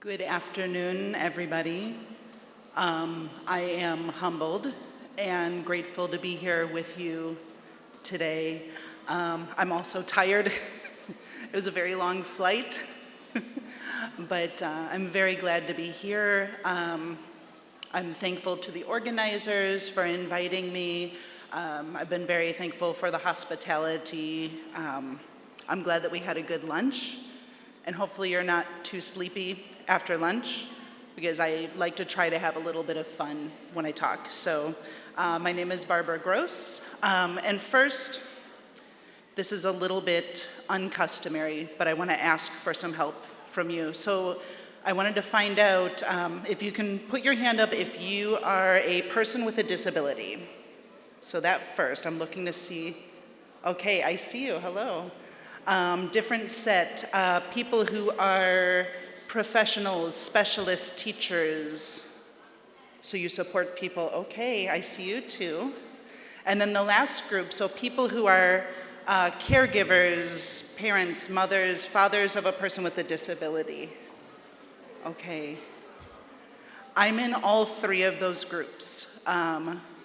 Good afternoon, everybody. I am humbled and grateful to be here with you today. I'm also tired. It was a very long flight, but I'm very glad to be here. I'm thankful to the organizers for inviting me. I've been very thankful for the hospitality. I'm glad that we had a good lunch, and hopefully you're not too sleepy after lunch, because I like to try to have a little bit of fun when I talk. So my name is Barbara Gross, and first, this is a little bit uncustomary, but I want to ask for some help from you. So I wanted to find out if you can put your hand up if you are a person with a disability. So that first, I'm looking to see. Okay, I see you, hello. Different set, people who are professionals, specialists, teachers. So you support people, okay, I see you too. And then the last group, so people who are caregivers, parents, mothers, fathers of a person with a disability. Okay. I'm in all three of those groups.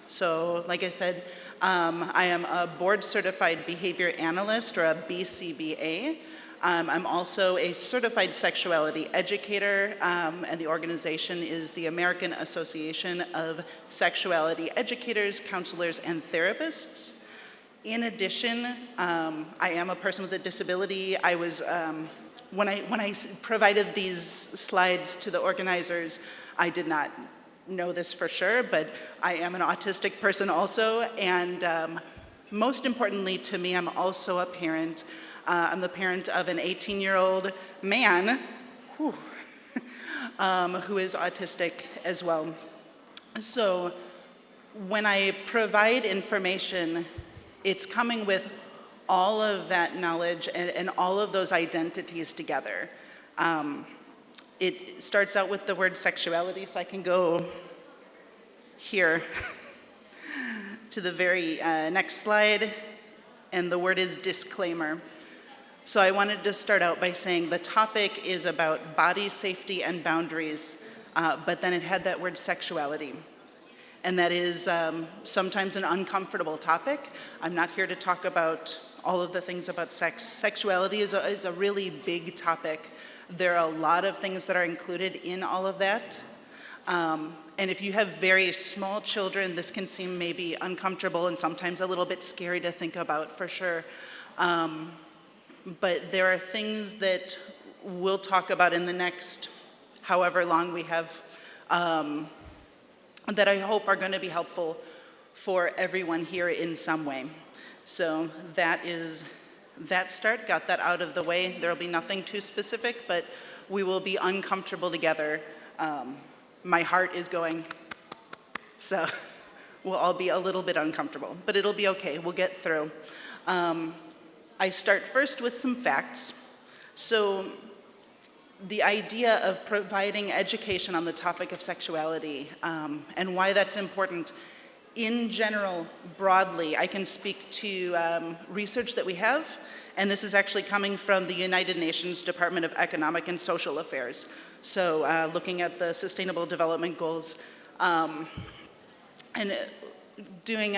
So like I said, I am a board certified behavior analyst, or a BCBA. I'm also a certified sexuality educator, and the organization is the American Association of Sexuality Educators, Counselors, and Therapists. In addition, I am a person with a disability. I was, when I provided these slides to the organizers, I did not know this for sure, but I am an autistic person also, and most importantly to me, I'm also a parent. I'm the parent of an 18-year-old man who is autistic as well. So when I provide information, it's coming with all of that knowledge and all of those identities together. It starts out with the word sexuality, so I can go here to the very next slide, and the word is disclaimer. So I wanted to start out by saying the topic is about body safety and boundaries, but then it had that word sexuality. And that is sometimes an uncomfortable topic. I'm not here to talk about all of the things about sex. Sexuality is a really big topic. There are a lot of things that are included in all of that. And if you have very small children, this can seem maybe uncomfortable and sometimes a little bit scary to think about, for sure. But there are things that we'll talk about in the next however long we have that I hope are going to be helpful for everyone here in some way. So that is that start, got that out of the way. There will be nothing too specific, but we will be uncomfortable together. My heart is going, so we'll all be a little bit uncomfortable, but it'll be okay, we'll get through. I start first with some facts. So the idea of providing education on the topic of sexuality and why that's important in general, broadly, I can speak to research that we have, and this is actually coming from the United Nations Department of Economic and Social Affairs. So looking at the Sustainable Development Goals and doing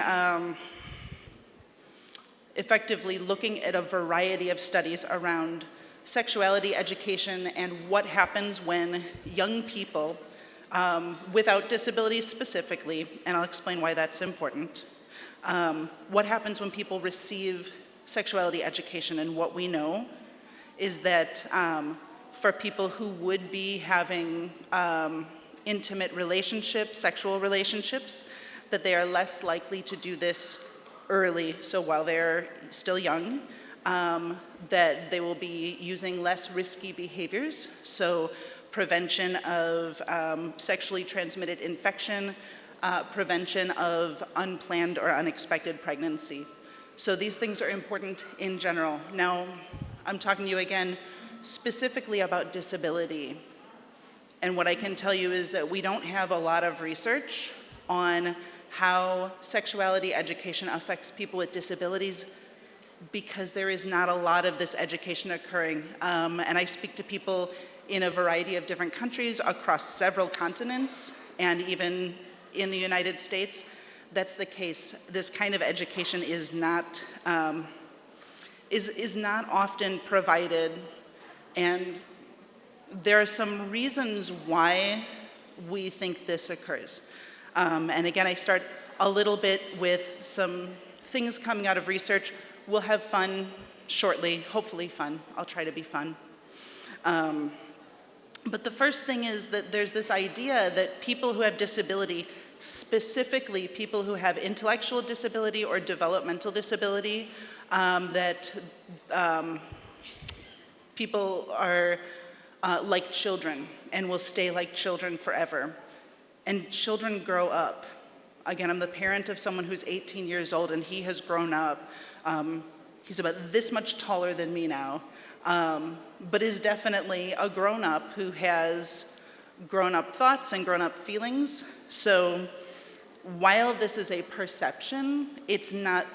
effectively looking at a variety of studies around sexuality education and what happens when young people without disabilities specifically, and I'll explain why that's important, what happens when people receive sexuality education. And what we know is that for people who would be having intimate relationships, sexual relationships, that they are less likely to do this early, so while they're still young, that they will be using less risky behaviors, so prevention of sexually transmitted infection, prevention of unplanned or unexpected pregnancy. So these things are important in general. Now, I'm talking to you again specifically about disability, and what I can tell you is that we don't have a lot of research on how sexuality education affects people with disabilities, because there is not a lot of this education occurring. And I speak to people in a variety of different countries across several continents, and even in the United States, that's the case. This kind of education is not often provided, and there are some reasons why we think this occurs. And again, I start a little bit with some things coming out of research. We'll have fun shortly, hopefully fun. I'll try to be fun. But the first thing is that there's this idea that people who have disability, specifically people who have intellectual disability or developmental disability, that people are like children and will stay like children forever. And children grow up. Again, I'm the parent of someone who's 18 years old, and he has grown up. He's about this much taller than me now, but is definitely a grown-up who has grown-up thoughts and grown-up feelings. So while this is a perception, it's not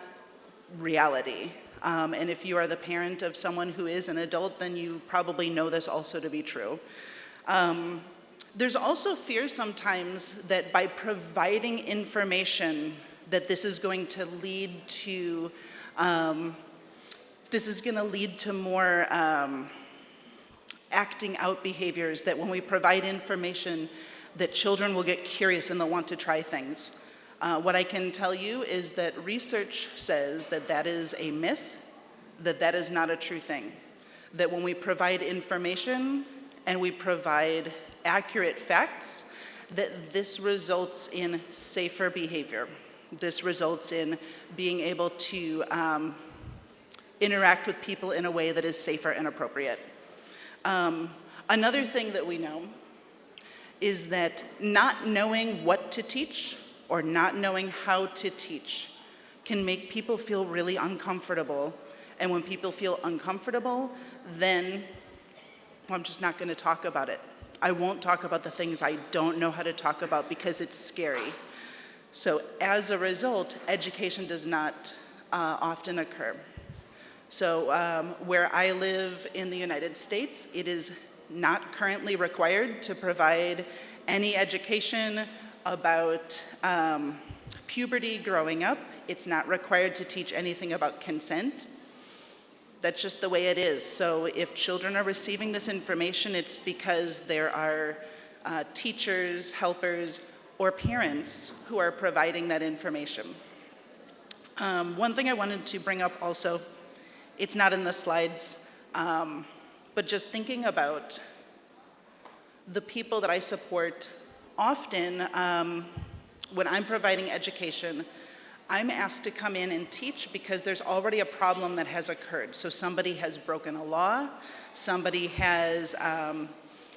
reality. And if you are the parent of someone who is an adult, then you probably know this also to be true. There's also fear sometimes that by providing information that this is going to lead to more acting out behaviors, that when we provide information that children will get curious and they'll want to try things. What I can tell you is that research says that that is a myth, that that is not a true thing. That when we provide information and we provide accurate facts, that this results in safer behavior. This results in being able to interact with people in a way that is safer and appropriate. Another thing that we know is that not knowing what to teach or not knowing how to teach can make people feel really uncomfortable. And when people feel uncomfortable, then I'm just not going to talk about it. I won't talk about the things I don't know how to talk about because it's scary. So as a result, education does not often occur. So where I live in the United States, it is not currently required to provide any education about puberty growing up. It's not required to teach anything about consent. That's just the way it is. So if children are receiving this information, it's because there are teachers, helpers, or parents who are providing that information. One thing I wanted to bring up also, it's not in the slides, but just thinking about the people that I support, often when I'm providing education, I'm asked to come in and teach because there's already a problem that has occurred. So somebody has broken a law, somebody has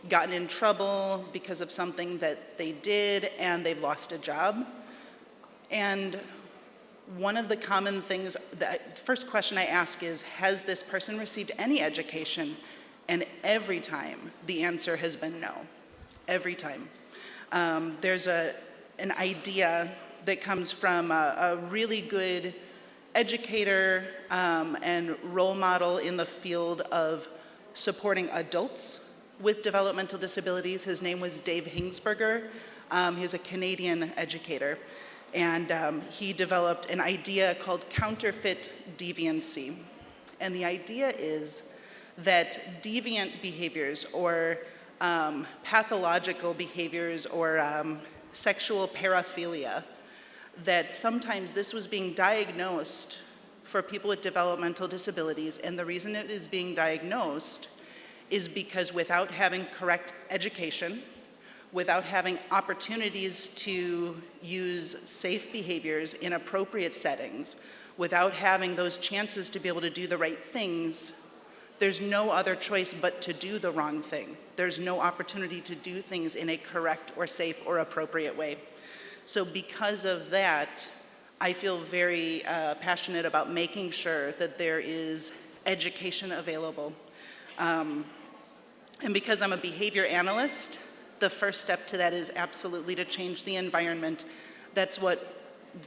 gotten in trouble because of something that they did, and they've lost a job. And one of the common things, the first question I ask is, has this person received any education? And every time the answer has been no, every time. There's an idea that comes from a really good educator and role model in the field of supporting adults with developmental disabilities. His name was Dave Hingsberger. He's a Canadian educator. And he developed an idea called counterfeit deviancy. And the idea is that deviant behaviors or pathological behaviors or sexual paraphilia, that sometimes this was being diagnosed for people with developmental disabilities, and the reason it is being diagnosed is because without having correct education, without having opportunities to use safe behaviors in appropriate settings, without having those chances to be able to do the right things, there's no other choice but to do the wrong thing. There's no opportunity to do things in a correct or safe or appropriate way. So because of that, I feel very passionate about making sure that there is education available. And because I'm a behavior analyst, the first step to that is absolutely to change the environment. That's what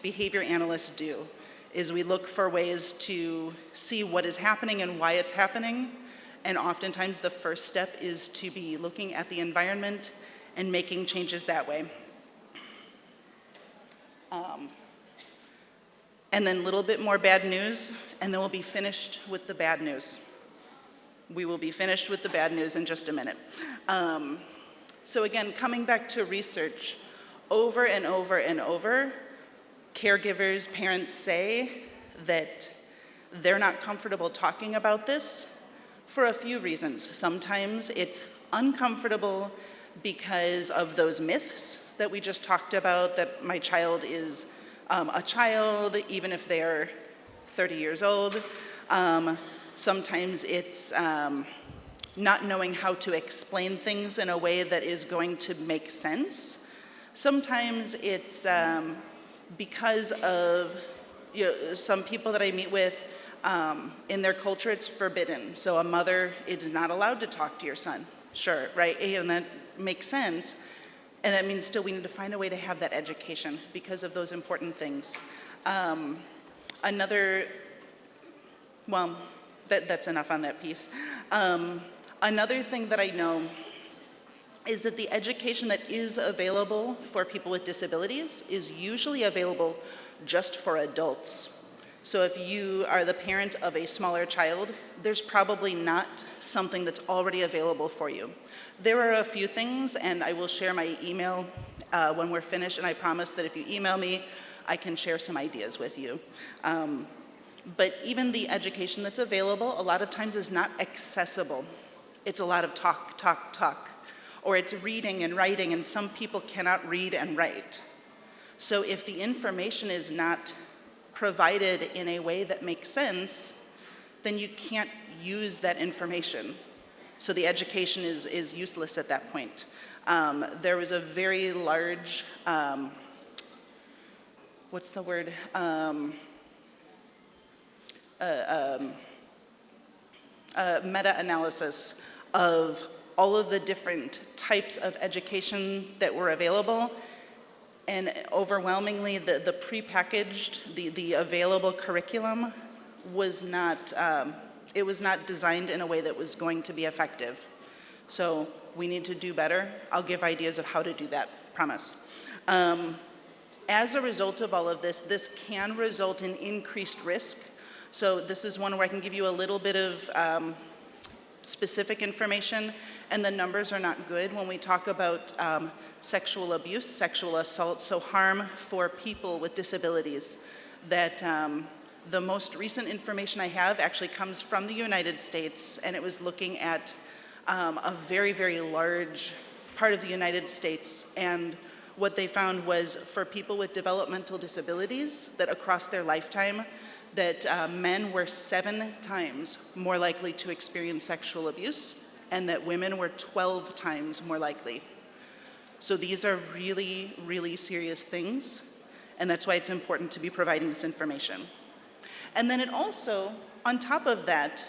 behavior analysts do, is we look for ways to see what is happening and why it's happening, And oftentimes the first step is to be looking at the environment and making changes that way. And then a little bit more bad news, and then we'll be finished with the bad news. We will be finished with the bad news in just a minute. So again, coming back to research, over and over and over, caregivers, parents say that they're not comfortable talking about this for a few reasons. Sometimes it's uncomfortable because of those myths that we just talked about, that my child is a child, even if they're 30 years old. Sometimes it's not knowing how to explain things in a way that is going to make sense. Sometimes it's because of some people that I meet with, in their culture it's forbidden. So a mother is not allowed to talk to your son. Sure, right? And that makes sense. And that means still we need to find a way to have that education because of those important things. That's enough on that piece. Another thing that I know is that the education that is available for people with disabilities is usually available just for adults. So if you are the parent of a smaller child, there's probably not something that's already available for you. There are a few things, and I will share my email when we're finished, and I promise that if you email me, I can share some ideas with you. But even the education that's available a lot of times is not accessible. It's a lot of talk, talk, talk. Or it's reading and writing, and some people cannot read and write. So if the information is not provided in a way that makes sense, then you can't use that information. So the education is useless at that point. There was a very large, meta-analysis of all of the different types of education that were available. And overwhelmingly, the prepackaged, the available curriculum was not, it was not designed in a way that was going to be effective. So we need to do better. I'll give ideas of how to do that, promise. As a result of all of this, this can result in increased risk. So this is one where I can give you a little bit of specific information, and the numbers are not good when we talk about sexual abuse, sexual assault, so harm for people with disabilities. That the most recent information I have actually comes from the United States, and it was looking at a very, very large part of the United States. And what they found was for people with developmental disabilities, that across their lifetime, that men were 7 times more likely to experience sexual abuse, and that women were 12 times more likely. So these are really, really serious things, and that's why it's important to be providing this information. And then it also, on top of that,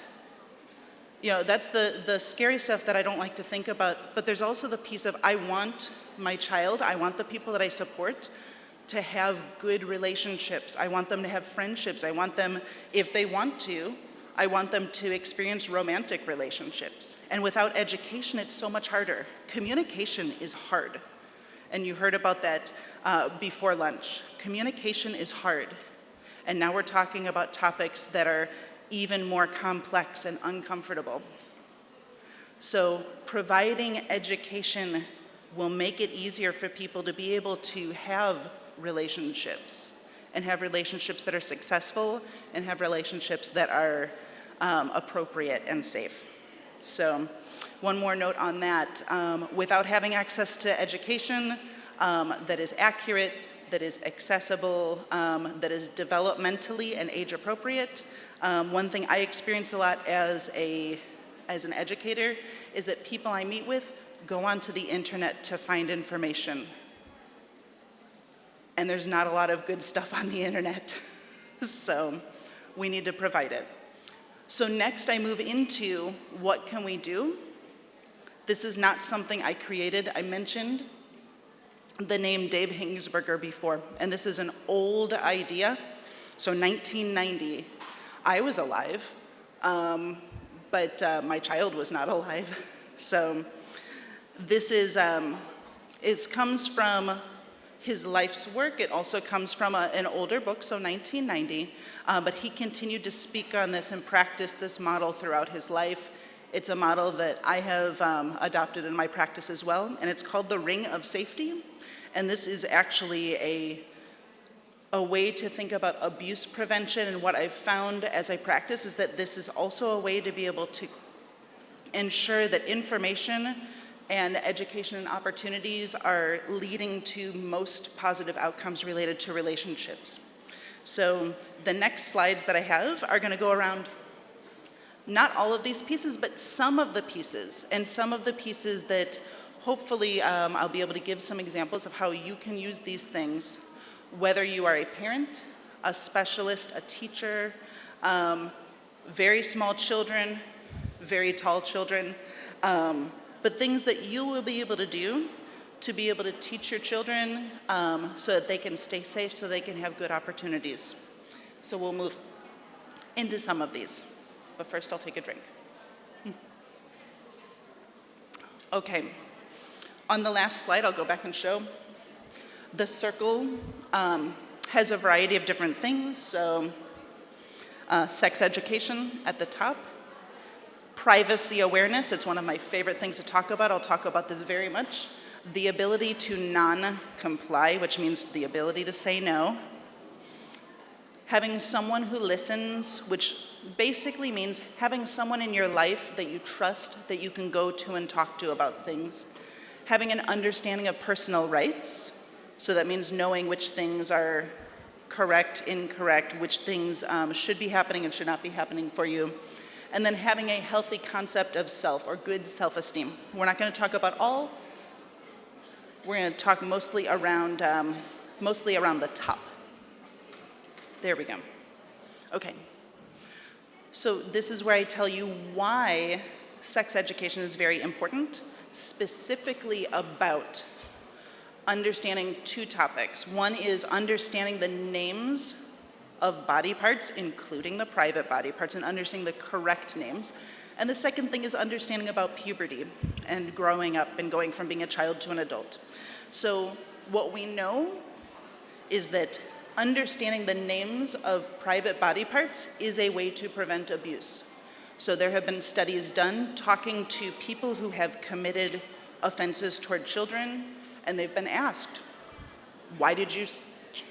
that's the scary stuff that I don't like to think about, but there's also the piece of I want my child, I want the people that I support to have good relationships. I want them to have friendships. I want them, if they want to, I want them to experience romantic relationships. And without education, it's so much harder. Communication is hard. And you heard about that before lunch. Communication is hard. And now we're talking about topics that are even more complex and uncomfortable. So providing education will make it easier for people to be able to have relationships, and have relationships that are successful, and have relationships that are appropriate and safe. So one more note on that. Without having access to education that is accurate, that is accessible, that is developmentally and age appropriate, one thing I experience a lot as an educator is that people I meet with go onto the internet to find information. And there's not a lot of good stuff on the internet. So we need to provide it. So next I move into what can we do? This is not something I created. I mentioned the name Dave Hingsberger before, and this is an old idea. So 1990, I was alive, but my child was not alive. So this comes from his life's work. It also comes from an older book, so 1990, but he continued to speak on this and practice this model throughout his life. It's a model that I have adopted in my practice as well, and it's called the Ring of Safety. And this is actually a way to think about abuse prevention. And what I've found as I practice is that this is also a way to be able to ensure that information and education and opportunities are leading to most positive outcomes related to relationships. So the next slides that I have are going to go around not all of these pieces, but some of the pieces, and some of the pieces that hopefully I'll be able to give some examples of how you can use these things, whether you are a parent, a specialist, a teacher, very small children, very tall children, but things that you will be able to do to be able to teach your children so that they can stay safe, so they can have good opportunities. So we'll move into some of these, but first I'll take a drink. Okay, on the last slide, I'll go back and show. The circle has a variety of different things, so sex education at the top, privacy awareness, it's one of my favorite things to talk about. I'll talk about this very much. The ability to non-comply, which means the ability to say no. Having someone who listens, which basically means having someone in your life that you trust, that you can go to and talk to about things. Having an understanding of personal rights, so that means knowing which things are correct, incorrect, which things should be happening and should not be happening for you. And then having a healthy concept of self or good self-esteem. We're not going to talk about all. We're going to talk mostly around the top. There we go. Okay. So this is where I tell you why sex education is very important, specifically about understanding two topics. One is understanding the names of body parts, including the private body parts, and understanding the correct names. And the second thing is understanding about puberty and growing up and going from being a child to an adult. So what we know is that understanding the names of private body parts is a way to prevent abuse. So there have been studies done talking to people who have committed offenses toward children, and they've been asked, why did you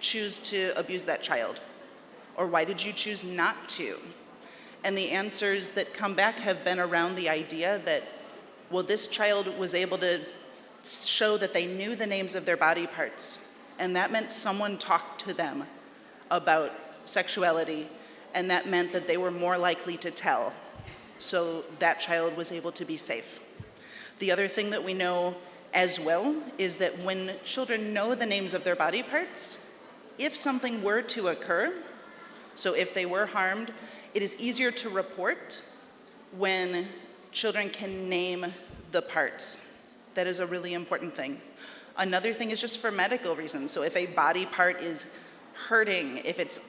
choose to abuse that child? Or why did you choose not to? And the answers that come back have been around the idea that, well, this child was able to show that they knew the names of their body parts, and that meant someone talked to them about sexuality, and that meant that they were more likely to tell, so that child was able to be safe. The other thing that we know as well is that when children know the names of their body parts, if something were to occur, so if they were harmed, it is easier to report when children can name the parts. That is a really important thing. Another thing is just for medical reasons. So if a body part is hurting, if it's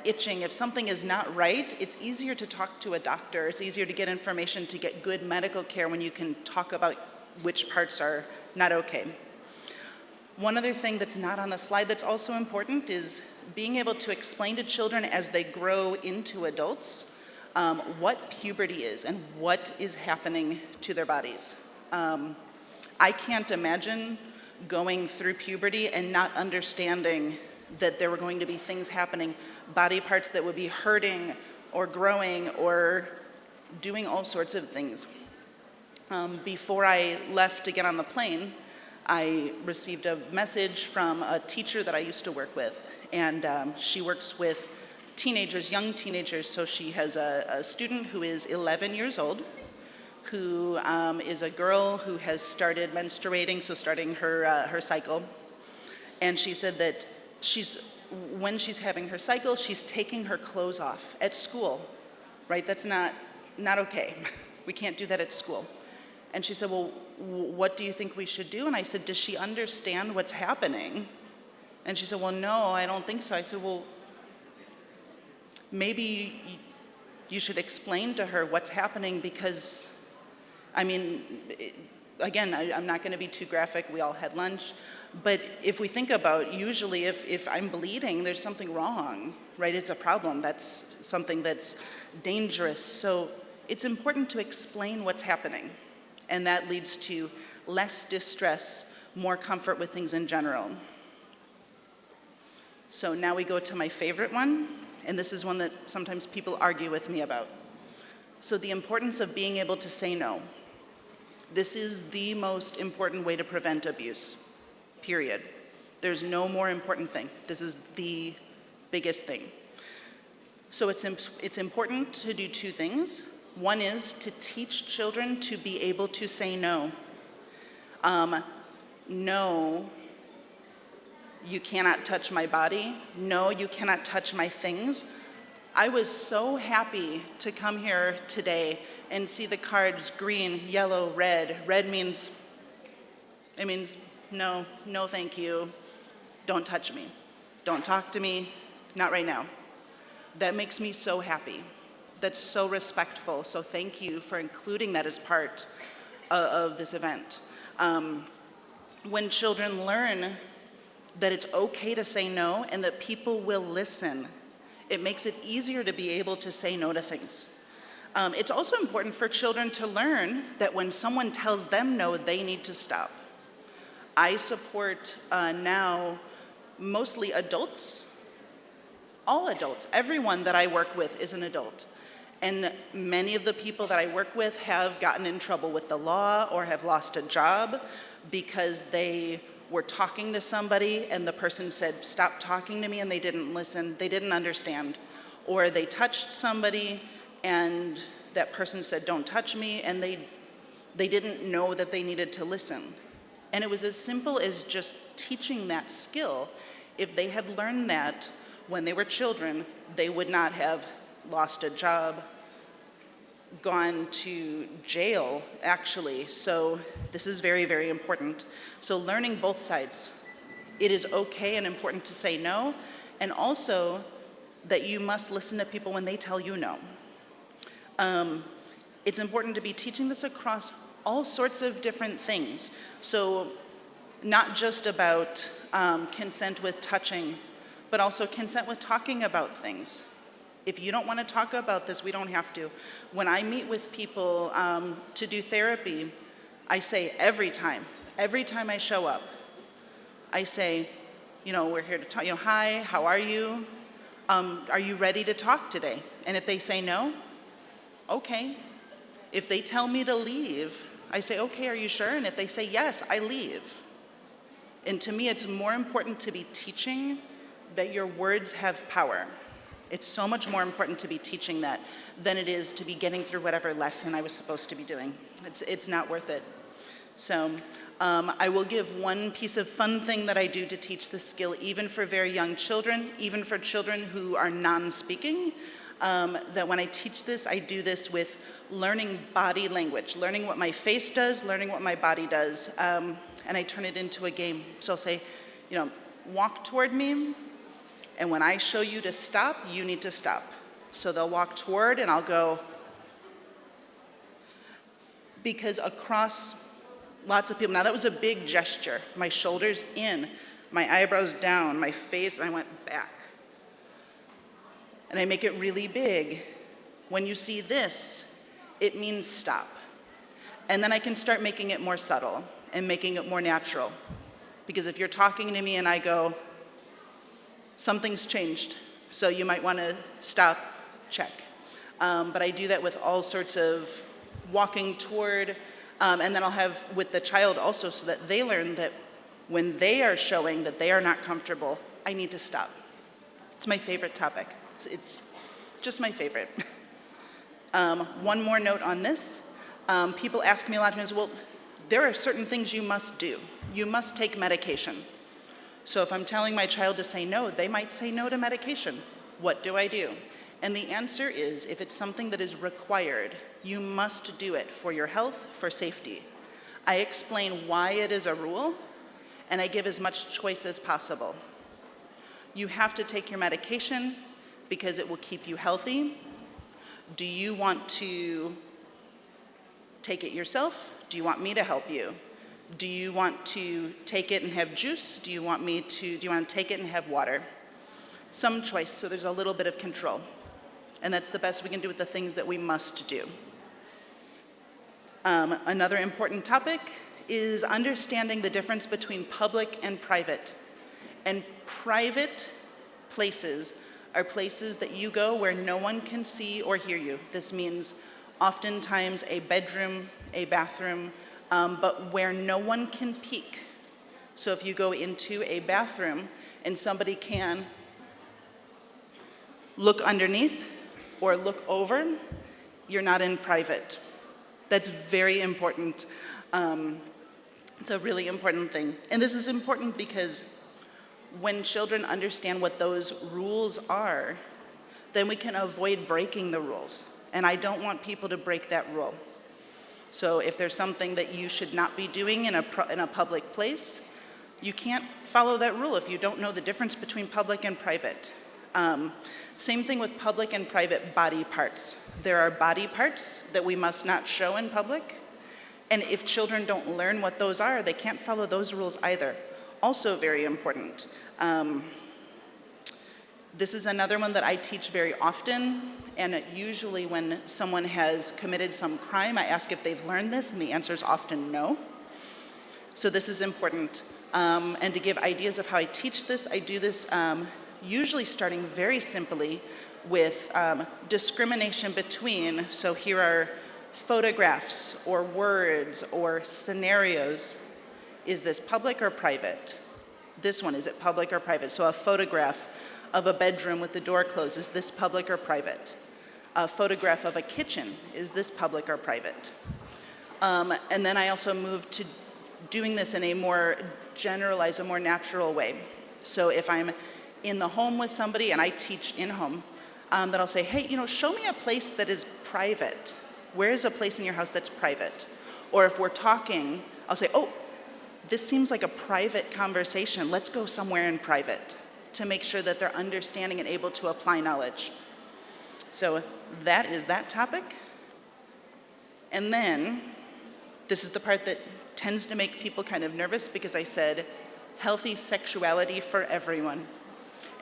itching, if something is not right, it's easier to talk to a doctor. It's easier to get information to get good medical care when you can talk about which parts are not okay. One other thing that's not on the slide that's also important is being able to explain to children as they grow into adults what puberty is and what is happening to their bodies. I can't imagine going through puberty and not understanding that there were going to be things happening, body parts that would be hurting or growing or doing all sorts of things. Before I left to get on the plane, I received a message from a teacher that I used to work with, and she works with teenagers, young teenagers, so she has a student who is 11 years old, who is a girl who has started menstruating, so starting her cycle. And she said that when she's having her cycle, she's taking her clothes off at school, right? That's not okay. We can't do that at school. And she said, well, what do you think we should do? And I said, does she understand what's happening? And she said, well, no, I don't think so. I said, well, maybe You should explain to her what's happening because, I mean, again, I'm not going to be too graphic. We all had lunch. But if we think about, usually if I'm bleeding, there's something wrong, right? It's a problem. That's something that's dangerous. So it's important to explain what's happening. And that leads to less distress, more comfort with things in general. So now we go to my favorite one, and this is one that sometimes people argue with me about. So the importance of being able to say no. This is the most important way to prevent abuse, period. There's no more important thing. This is the biggest thing. So it's important to do two things. One is to teach children to be able to say no. No, you cannot touch my body. No, you cannot touch my things. I was so happy to come here today and see the cards green, yellow, red. Red means, it means no, no thank you, don't touch me, don't talk to me, not right now. That makes me so happy. That's so respectful, so thank you for including that as part of this event. When children learn that it's okay to say no and that people will listen, it makes it easier to be able to say no to things. It's also important for children to learn that when someone tells them no, they need to stop. I support now mostly adults, all adults. Everyone that I work with is an adult. And many of the people that I work with have gotten in trouble with the law or have lost a job because they were talking to somebody and the person said, stop talking to me, and they didn't listen, they didn't understand. Or they touched somebody and that person said, don't touch me, and they didn't know that they needed to listen. And it was as simple as just teaching that skill. If they had learned that when they were children, they would not have lost a job, gone to jail, actually. So this is very, very important. So learning both sides. It is okay and important to say no, and also that you must listen to people when they tell you no. It's important to be teaching this across all sorts of different things. So not just about consent with touching, but also consent with talking about things. If you don't want to talk about this, we don't have to. When I meet with people to do therapy, I say every time I show up, I say, we're here to talk, hi, how are you? Are you ready to talk today? And if they say no, okay. If they tell me to leave, I say, okay, are you sure? And if they say yes, I leave. And to me, it's more important to be teaching that your words have power. It's so much more important to be teaching that than it is to be getting through whatever lesson I was supposed to be doing. It's not worth it. So I will give one piece of fun thing that I do to teach this skill, even for very young children, even for children who are non-speaking, that when I teach this, I do this with learning body language, learning what my face does, learning what my body does, and I turn it into a game. So I'll say, walk toward me, and when I show you to stop, you need to stop. So they'll walk toward, and I'll go, because across lots of people, now that was a big gesture. My shoulders in, my eyebrows down, my face, and I went back. And I make it really big. When you see this, it means stop. And then I can start making it more subtle and making it more natural. Because if you're talking to me and I go, something's changed, so you might want to stop, check. But I do that with all sorts of walking toward, and then I'll have with the child also, so that they learn that when they are showing that they are not comfortable, I need to stop. It's my favorite topic. It's just my favorite. One more note on this. People ask me a lot of times, well, there are certain things you must do. You must take medication. So if I'm telling my child to say no, they might say no to medication. What do I do? And the answer is, if it's something that is required, you must do it for your health, for safety. I explain why it is a rule, and I give as much choice as possible. You have to take your medication because it will keep you healthy. Do you want to take it yourself? Do you want me to help you? Do you want to take it and have juice? Do you want to take it and have water? Some choice, so there's a little bit of control. And that's the best we can do with the things that we must do. Another important topic is understanding the difference between public and private. And private places are places that you go where no one can see or hear you. This means oftentimes a bedroom, a bathroom, but where no one can peek. So if you go into a bathroom and somebody can look underneath or look over, you're not in private. That's very important. It's a really important thing. And this is important because when children understand what those rules are, then we can avoid breaking the rules. And I don't want people to break that rule. So if there's something that you should not be doing in a public place, you can't follow that rule if you don't know the difference between public and private. Same thing with public and private body parts. There are body parts that we must not show in public. And if children don't learn what those are, they can't follow those rules either. Also very important. This is another one that I teach very often, and usually when someone has committed some crime, I ask if they've learned this, and the answer is often no. So this is important. And to give ideas of how I teach this, I do this usually starting very simply with discrimination between, so here are photographs or words or scenarios. Is this public or private? This one, is it public or private? So a photograph of a bedroom with the door closed, is this public or private? A photograph of a kitchen, is this public or private? And then I also moved to doing this in a more generalized, a more natural way. So if I'm in the home with somebody and I teach in home, that I'll say, hey, show me a place that is private. Where is a place in your house that's private? Or if we're talking, I'll say, oh, this seems like a private conversation. Let's go somewhere in private to make sure that they're understanding and able to apply knowledge. So that is that topic. And then, this is the part that tends to make people kind of nervous because I said, healthy sexuality for everyone.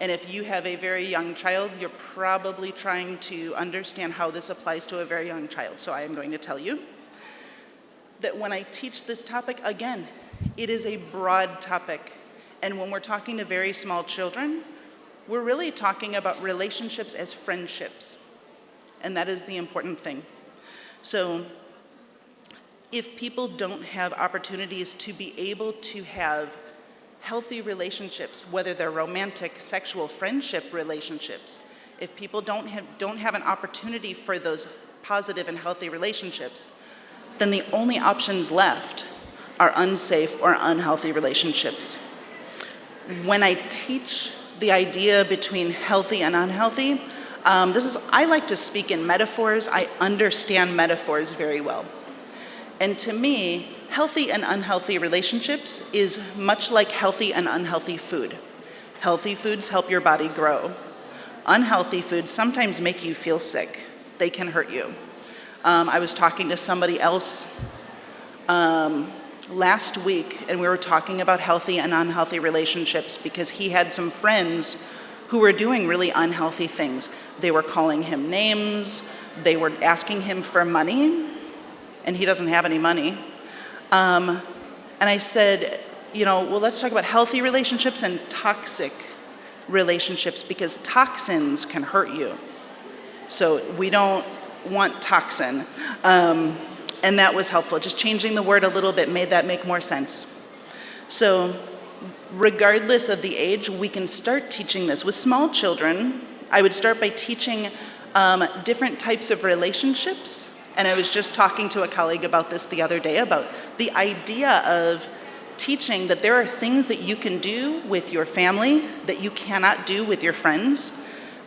And if you have a very young child, you're probably trying to understand how this applies to a very young child. So I am going to tell you that when I teach this topic, again, it is a broad topic. And when we're talking to very small children, we're really talking about relationships as friendships. And that is the important thing. So if people don't have opportunities to be able to have healthy relationships, whether they're romantic, sexual, friendship relationships, if people don't have an opportunity for those positive and healthy relationships, then the only options left are unsafe or unhealthy relationships. When I teach the idea between healthy and unhealthy, I like to speak in metaphors. I understand metaphors very well. And to me, healthy and unhealthy relationships is much like healthy and unhealthy food. Healthy foods help your body grow. Unhealthy foods sometimes make you feel sick. They can hurt you. I was talking to somebody else last week, and we were talking about healthy and unhealthy relationships because he had some friends who were doing really unhealthy things. They were calling him names, they were asking him for money, and he doesn't have any money. And I said, well, let's talk about healthy relationships and toxic relationships because toxins can hurt you. So we don't want toxin. And that was helpful. Just changing the word a little bit made that make more sense. So regardless of the age, we can start teaching this. With small children, I would start by teaching different types of relationships. And I was just talking to a colleague about this the other day, about the idea of teaching that there are things that you can do with your family that you cannot do with your friends.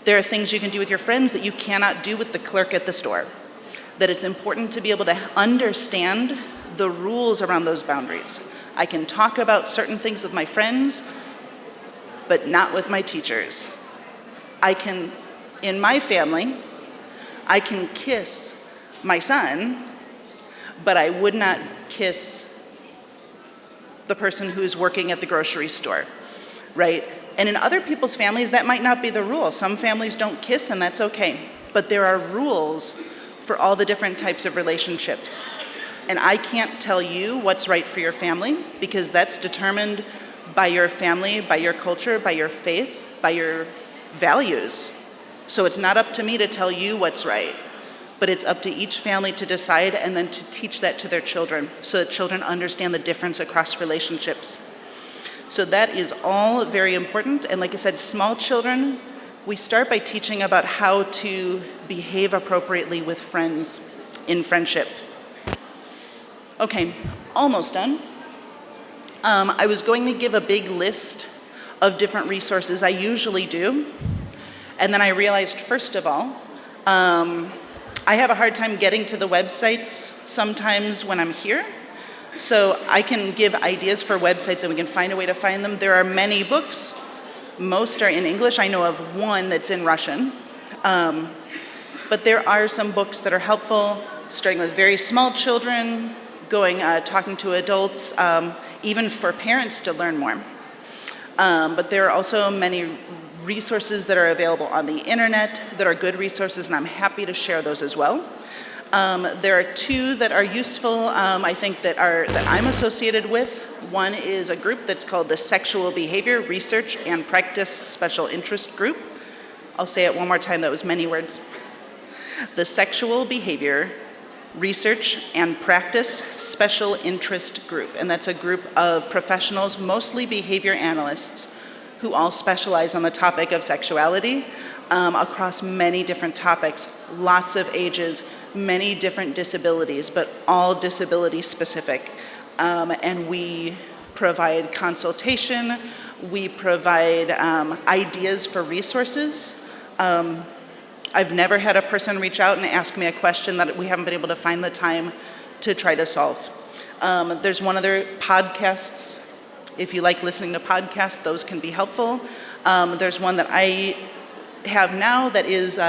There are things you can do with your friends that you cannot do with the clerk at the store. That it's important to be able to understand the rules around those boundaries. I can talk about certain things with my friends, but not with my teachers. In my family, I can kiss my son, but I would not kiss the person who's working at the grocery store, right? And in other people's families, that might not be the rule. Some families don't kiss, and that's okay. But there are rules for all the different types of relationships. And I can't tell you what's right for your family, because that's determined by your family, by your culture, by your faith, by your values. So it's not up to me to tell you what's right, but it's up to each family to decide and then to teach that to their children so that children understand the difference across relationships. So that is all very important. And like I said, small children, we start by teaching about how to behave appropriately with friends in friendship. Okay, almost done. I was going to give a big list of different resources. I usually do. And then I realized, first of all, I have a hard time getting to the websites sometimes when I'm here. So I can give ideas for websites and we can find a way to find them. There are many books. Most are in English. I know of one that's in Russian. But there are some books that are helpful, starting with very small children, talking to adults, even for parents to learn more. But there are also many resources that are available on the internet that are good resources, and I'm happy to share those as well. There are two that are useful, I think, that I'm associated with. One is a group that's called the Sexual Behavior Research and Practice Special Interest Group. I'll say it one more time, that was many words. The Sexual Behavior Research and Practice Special Interest Group, and that's a group of professionals, mostly behavior analysts, who all specialize on the topic of sexuality across many different topics, lots of ages, many different disabilities, but all disability specific. And we provide consultation, we provide ideas for resources. I've never had a person reach out and ask me a question that we haven't been able to find the time to try to solve. There's one other podcasts. If you like listening to podcasts, those can be helpful. There's one that I have now that is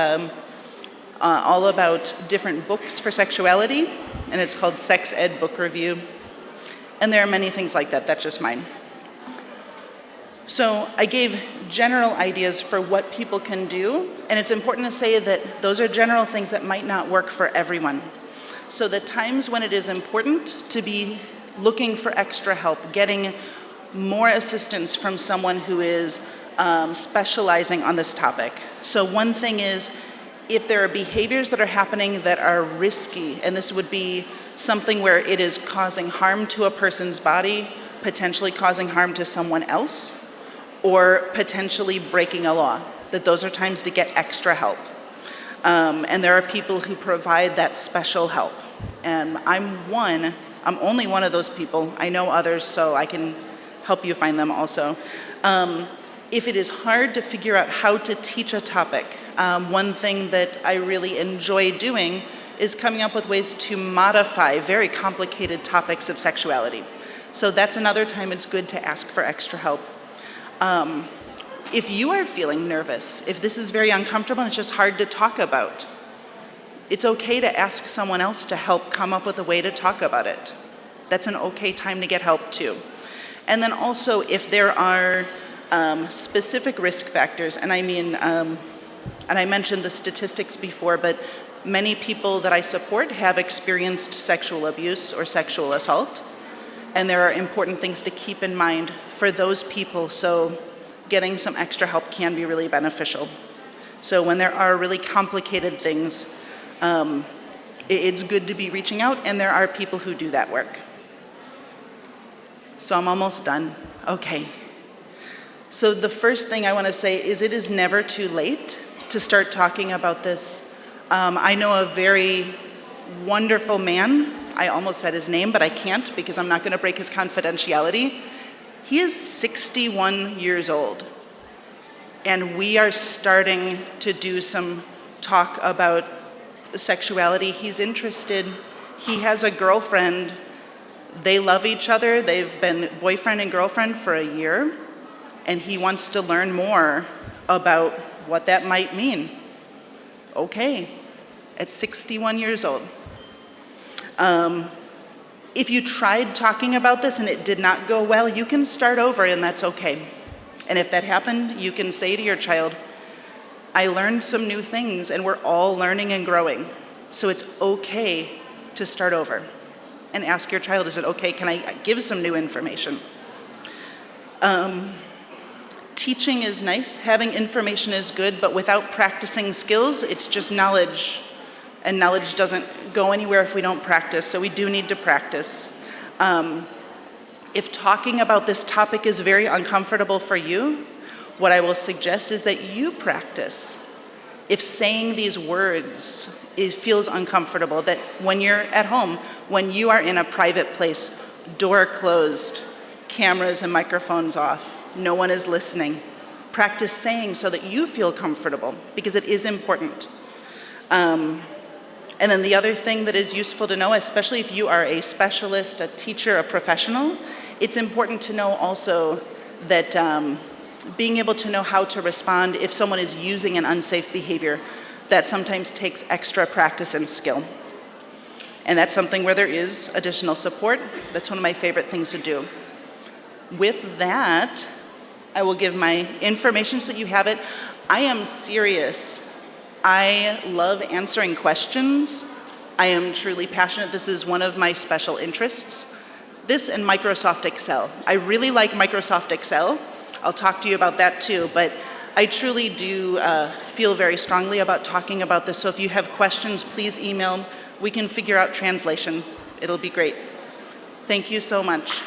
all about different books for sexuality, and it's called Sex Ed Book Review. And there are many things like that. That's just mine. So I gave general ideas for what people can do, and it's important to say that those are general things that might not work for everyone. So the times when it is important to be looking for extra help, getting more assistance from someone who is specializing on this topic. So one thing is, if there are behaviors that are happening that are risky, and this would be something where it is causing harm to a person's body, potentially causing harm to someone else, or potentially breaking a law, that those are times to get extra help. And there are people who provide that special help. And I'm only one of those people. I know others, so I can help you find them also. If it is hard to figure out how to teach a topic, one thing that I really enjoy doing is coming up with ways to modify very complicated topics of sexuality. So that's another time it's good to ask for extra help. If you are feeling nervous, if this is very uncomfortable and it's just hard to talk about, it's okay to ask someone else to help come up with a way to talk about it. That's an okay time to get help too. And then also, if there are specific risk factors, and I mean, and I mentioned the statistics before, but many people that I support have experienced sexual abuse or sexual assault, and there are important things to keep in mind for those people, so getting some extra help can be really beneficial. So when there are really complicated things, it's good to be reaching out, and there are people who do that work. So I'm almost done. Okay. So the first thing I want to say is it is never too late to start talking about this. I know a very wonderful man. I almost said his name, but I can't because I'm not going to break his confidentiality. He is 61 years old, and we are starting to do some talk about sexuality. He's interested. He has a girlfriend. They love each other. They've been boyfriend and girlfriend for a year, and he wants to learn more about what that might mean. Okay, at 61 years old. If you tried talking about this and it did not go well, you can start over and that's okay. And if that happened, you can say to your child, I learned some new things and we're all learning and growing. So it's okay to start over. And ask your child, is it okay? Can I give some new information? Teaching is nice, having information is good, but without practicing skills, it's just knowledge. And knowledge doesn't go anywhere if we don't practice, so we do need to practice. If talking about this topic is very uncomfortable for you, what I will suggest is that you practice. If saying these words feels uncomfortable, that when you're at home, when you are in a private place, door closed, cameras and microphones off, no one is listening, practice saying so that you feel comfortable, because it is important. And then the other thing that is useful to know, especially if you are a specialist, a teacher, a professional, it's important to know also that being able to know how to respond if someone is using an unsafe behavior, that sometimes takes extra practice and skill. And that's something where there is additional support. That's one of my favorite things to do. With that, I will give my information so that you have it. I am serious. I love answering questions. I am truly passionate. This is one of my special interests. This and Microsoft Excel. I really like Microsoft Excel. I'll talk to you about that too, but I truly do feel very strongly about talking about this. So if you have questions, please email. We can figure out translation. It'll be great. Thank you so much.